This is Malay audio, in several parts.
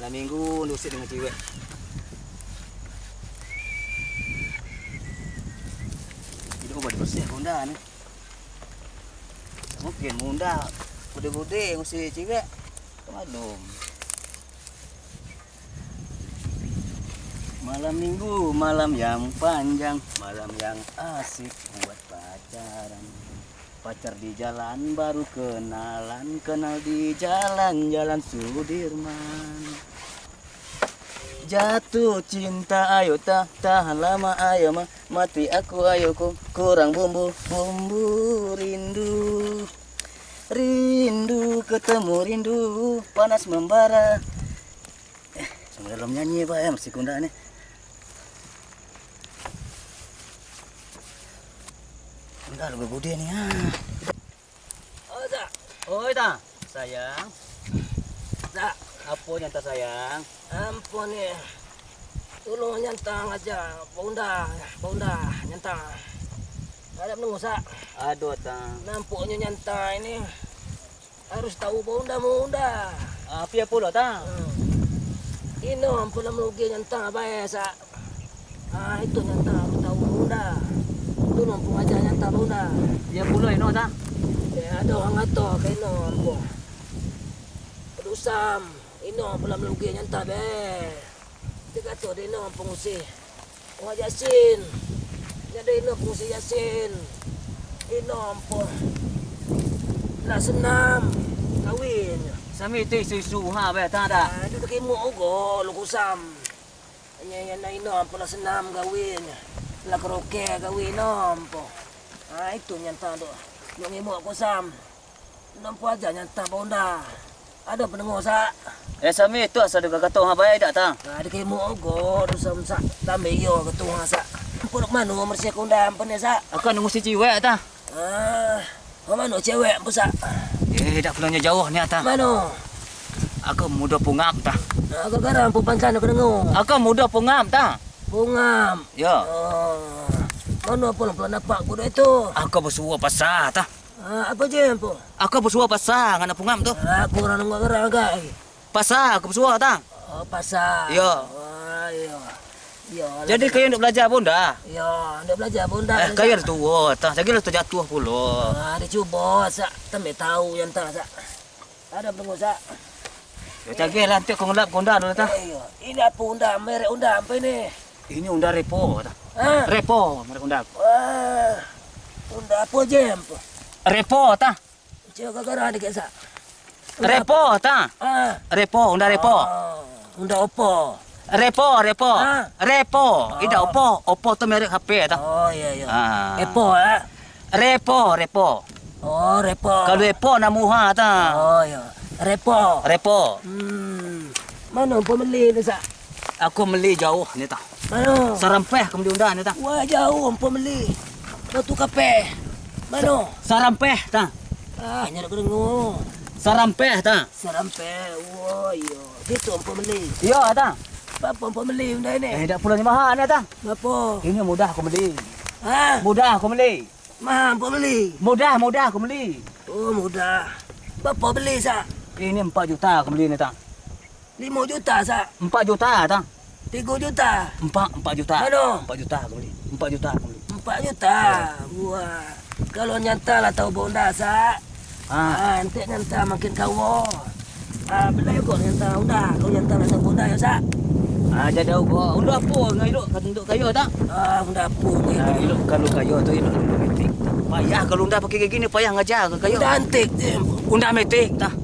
Malam minggu nusik dengan cewek. Hidup buat bersih bunda ni. Mungkin bunda bude-bude ngusik cewek. Malum. Malam minggu, malam yang panjang, malam yang asik buat pacaran. Pacar di jalan baru kenalan, kenal di jalan-jalan Sudirman. Jatuh cinta ayo tahan lama ayo mati aku ayo kurang bumbu rindu. Rindu ketemu rindu panas membara. Sebelum nyanyi Pak ya mesti kunda nih. Kunda lebih budi nih ya. Oh tak, oi tak, sayang. Tak, apa nyata sayang? Ampun ya, tolong nyantang aja, bunda nyantang. Ada menunggu sak. Aduh tak. Nampaknya nyantang ini harus tahu bunda. Apa ya pula tak? Ini ampun melugi nyantang apa ya sak. Itu nyantang harus tahu bunda. Tolong pun aja nyantang bunda. Ya pula ini tak? Ya ada orang atau kayak ini ampun. Pedusam. Ino pula melugi nyantah be. Dia kata dia ino pengusih. Orang Yasin. Jadi ino pengusih Yasin. Ino ampun. Nak senam. Kawin. Sami tu isu ha be tak ada. Itu dah kemuk ugo lu kusam. Hanya ino ampun lah senam kawin. Lah karaoke kawin ampun. Itu nyantah tu. Lu ngemuk kusam. Nampu aja nyantah bonda. Ada pendengar sak. Sami tu asal dekat kata ha baik tak tak? Ada kemuk go dusam sak. Tambah yo ketua sak. Puruk manu mersih kundam pen sak. Aku nunggu si cewek tak? Manu cewek pun sak. Tak pulangnya jauh ni tak? Manu? Aku muda pungap tak? Aku garam pun pancan aku dengar. Aku muda pungap tak? Pungam. Ya. Mana pun nampak kuda itu? Aku bersuara pasar tak? Apa je po? Aku bersuara pasar dengan pungap tu. Aku orang nunggu garam agak. Pasar aku bersuara tak? Pasar. Ya. Ya. Ya. Jadi kaya nak belajar pun dah? Ya, nak belajar pun dah. Kaya dah tua tak? Jadi dah terjatuh pula. Dia cuba sak. Tambah tahu yang tak sak. Ada pendengar sak. Ya cagilah nanti kau ngelap konda dulu tak? Ini apa undang? Merek undang apa ini? Ini undang repo tak? Repo merek undang. Undang apa je? Repo tak? Cakap gara ni sak. Repo tak? Repo undang repo. Undang apa? Repo. Repo. Ida Oppo tu merek HP tak? Oh ya. Repo Repo. Oh, Repo. Kalau Repo nak muha tak? Oh ya. Repo. Mana pembeli ni sak? Aku beli jauh ni tak? Mana? Sarampeh aku beli undang ni tak? Wah, jauh pembeli. Batu kape. Mana? Sarampeh tak? Nyara aku dengar. Sarampeh tak? Sarampeh. Wah, ya. Itu pembeli. Ya tak? Apa pembeli undang ni? Tak pulangnya mahal ni tak? Apa? Ini mudah aku beli. Mudah pembeli. Mudah aku beli. Oh, mudah. Berapa beli sak? Ini 4 juta aku beli ni tak? 5 juta sak? 4 juta tak? 3 juta? 4 juta. Mana? 4 juta aku beli. 4 juta aku beli. 4 juta? Wah. Kalau nyata lah tahu bonda sak. Nanti nyata makin kau. Belai kau nyata udah. Kau nyata lah tahu bonda ya sak. Jadi aku udah apa dengan hidup kat untuk kayu tak? Udah apa ni? Hidup kalau kayu tu hidup metik. Payah kalau unda pakai kayak gini payah ngajar ke kayu. Unda antik je. Unda metik tak?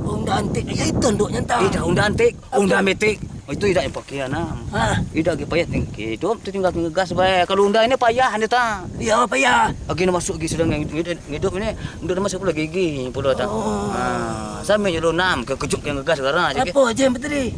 Unda antik. Ya itu nduk nyata. Tidak unda antik, unda metik. Itu tidak yang pakai anak. Tidak ke payah tinggi. Hidup tu tinggal ngegas baik. Kalau unda ini payah ni tak? Ya payah. Lagi nak masuk gigi sedang hidup ini, unda masuk pula gigi pula tak? Sampai je lu 6 ke kejuk yang ngegas sekarang aja. Apa je betul?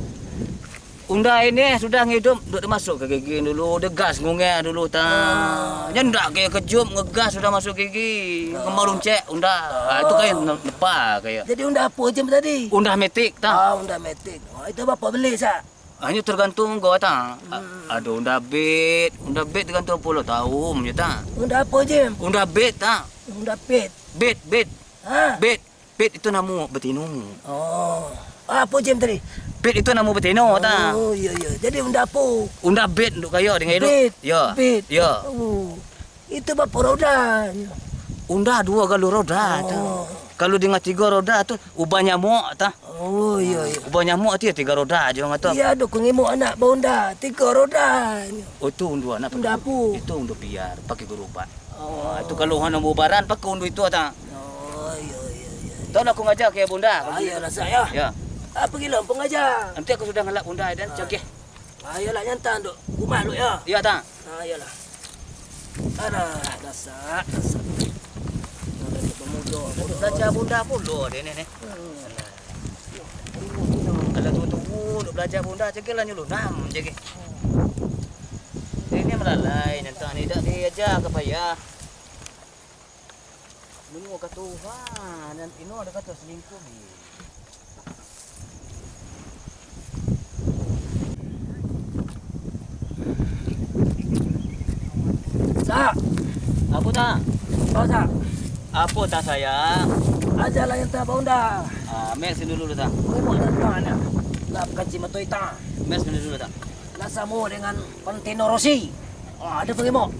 Unda ini sudah hidup, duduk masuk ke gigi dulu, degas ngungeh dulu tak. Nyendak kayak kejum ngegas sudah masuk gigi, kemalu cek unda. Itu kayak lepas kayak. Jadi unda apa je tadi? Unda metik tak? Unda metik. Itu bapak beli sak. Hanya tergantung kau tak. Ada unda bet tergantung 10 tahun je tak. Unda apa je? Unda bet tak? Unda bet. Bet itu nama betinu. Apa je tadi? Bet itu nama betino ta. Oh, iya. Jadi unda apa? Unda bet untuk kayo dengan itu. Bet. Ya. Bet. Ya. Oh. Itu berapa roda? Unda 2 galur roda ta. Kalau dengan 3 roda tu ubah nyamuk ta. Oh, iya. Ubah nyamuk tu ya 3 roda aja ngata. Iya, dok ngemu anak bonda 3 roda. Oh tu undu anak. Unda apa? Itu undu biar pakai gerobak. Itu kalau hana bubaran pakai undu itu ta. Oh, iya. Tahu aku ngajak ya bunda. Ayolah saya. Ya. Apa gila pengajar? Nanti aku sudah ngelak bunda dan cakih. Ayolah nyantan dok. Rumah lu ya. Ya ta. Ayolah. Alah, dasar. Belajar bunda pula dia ni. Kalau tunggu duk belajar bunda cakih lah nyuluh 6 cakih. Ini melalai nanti dak diajar ke payah. Menunggu kata Tuhan dan ini ada kata selingkuh ni. Sa. Apa tak? Oh, Sa. Apa tak sayang? Ajalah yang tak bonda. Mer sini dulu tak? Ngemu nyantan ya. Lap kaji matoi ta. Mer sini dulu tak? Nasamu dengan Valentino Rossi. Ada pengemo.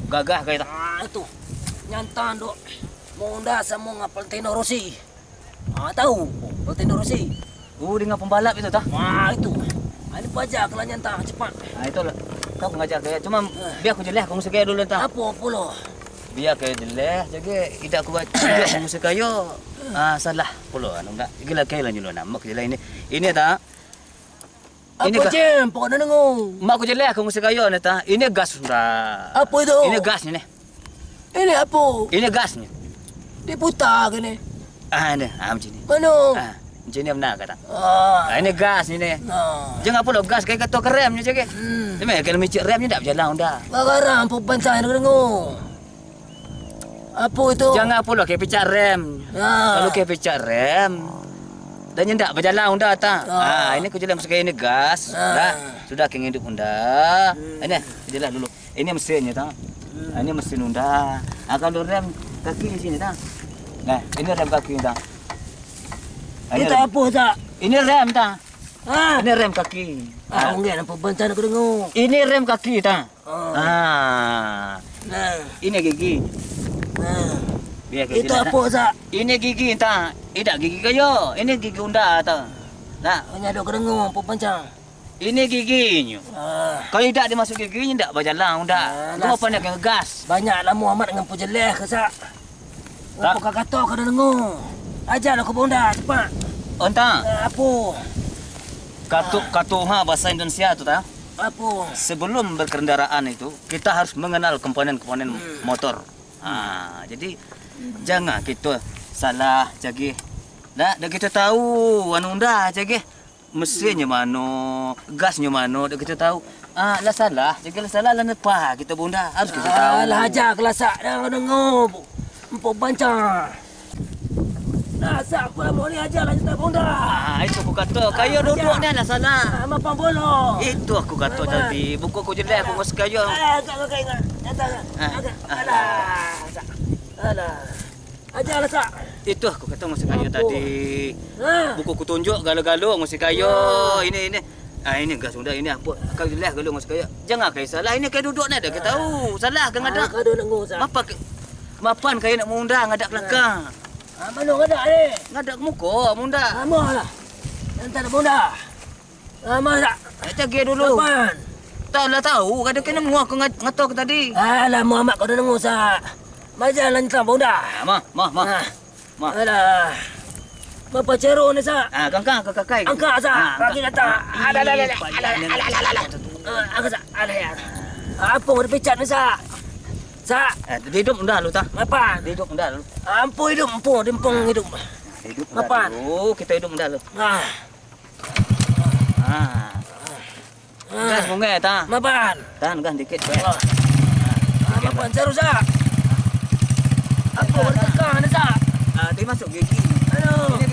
Gagah kayak tak? Itu. Nyantan dok. Monda sama dengan Valentino Rossi. Tahu Valentino Rossi. Dengan pembalap itu tak? Itu. Ini pajak kalau nyantan cepat. Itu lah. Kau ngajar kayak cuma biar aku jelas aku mesti kayak dulu tak? Apa pula? Biar kayak jelas jadi tidak aku baca aku mesti kayak salah pula anu tak? Gila kayak lah nyulo nama aku jelas ini. Ini tak? Apa jem? Pokoknya nengung. Mak aku jelas aku mesti kayak ni tak? Ini gas sudah. Apa itu? Ini gas ni. Ini apa? Ini gas ni. Diputar gini. Ini macam ni. Mana? Macam ni benar kata. Ini Ini gas ni. Jangan pula gas kayak kata rem ni cakap. Memang kalau micik rem ni tak berjalan dah. Bagaimana pupan saya nengung? Apa itu? Jangan pula kayak picak rem. Kalau kayak picak rem dan yang tak berjalan dah tak. Ini aku jelas mesti ini gas. Dah. Sudah kena hidup unda. Ini jelas dulu. Ini mesinnya tak. Ini mesin unda. Kalau rem kaki di sini tak. Nah, ini rem kaki tak. Itu apa tak? Ini rem tak. Ini Ini rem kaki. mungkin apa bantuan aku dengar. Ini rem kaki tak. Nah, Ini gigi. nah. Biar kayak Itu jelas, apa tak? Ini gigi tak. Tidak gigi kayo. Ini gigi unda tak. Nah, Hanya ada aku dengar apa pancang. ini giginya. Kalau tidak dimasuk giginya tidak berjalan unda. Cuma pandai ngegas. Banyak lah Muhammad dengan pujeleh ke sak. Apa kau kata kau dah dengar? Ajarlah aku bonda cepat. Entah. Apa? Katu bahasa Indonesia tu tak. Apa? Sebelum berkendaraan itu kita harus mengenal komponen-komponen motor. Jadi jangan kita salah jagi. Dah kita tahu anu unda jagi. Mesinnya mana, gasnya mana, dah kita tahu. Lah salah, jagi lah salah lah nepa kita bunda harus kita tahu. Lah ajar kelasak dah kau dengar. Empuk banca. Sak pula mau ni ajarlah kita bonda. Itu aku kata, kayu duduk ni lah salah. Mapang bola. Itu aku kata tadi. Buku aku jelas aku masuk kayu. Kau ingat. Nyata. Alah. Ajarlah sak. Itu aku kata masuk kayu Apa? tadi. Buku aku tunjuk galo-galo masuk kayu. Ini. Ini gas sudah ini apa? Kau jelas galo masuk kayu. Jangan kayu salah. Ini kayu duduk ni dah kita tahu. Salah kan ada. Kau dah dengar sak. Mapan kayu nak mengundang ngadak belakang. Mana ada ni? Ngadak muka munda. Lah. Yang tak ada bonda. Sak. Cagi dulu. Kapan? Tak lah tahu. Kada kena muak aku ngatok tadi. Alah Muhammad kau dah dengar sak. Majalah nyata bonda. Mah. Alah. Bapa cerok ni sak. Kangkang kakai. Angkat sak. Kaki kata. Alah. Angkat sak. Alah ya. Apa kau pecat ni sak? Sak. Hidup dah lu tak? Ngapan? Hidup dah lu. Ampuh hidup, dempung hidup. Hidup Ngapan? dah lu. Kita hidup dah lu. Gas mungai ta. Ngapan? Tahan kan dikit. Ngapan seru sak? Apa kau tekan ni sak? Dia masuk gigi. Aduh. Ini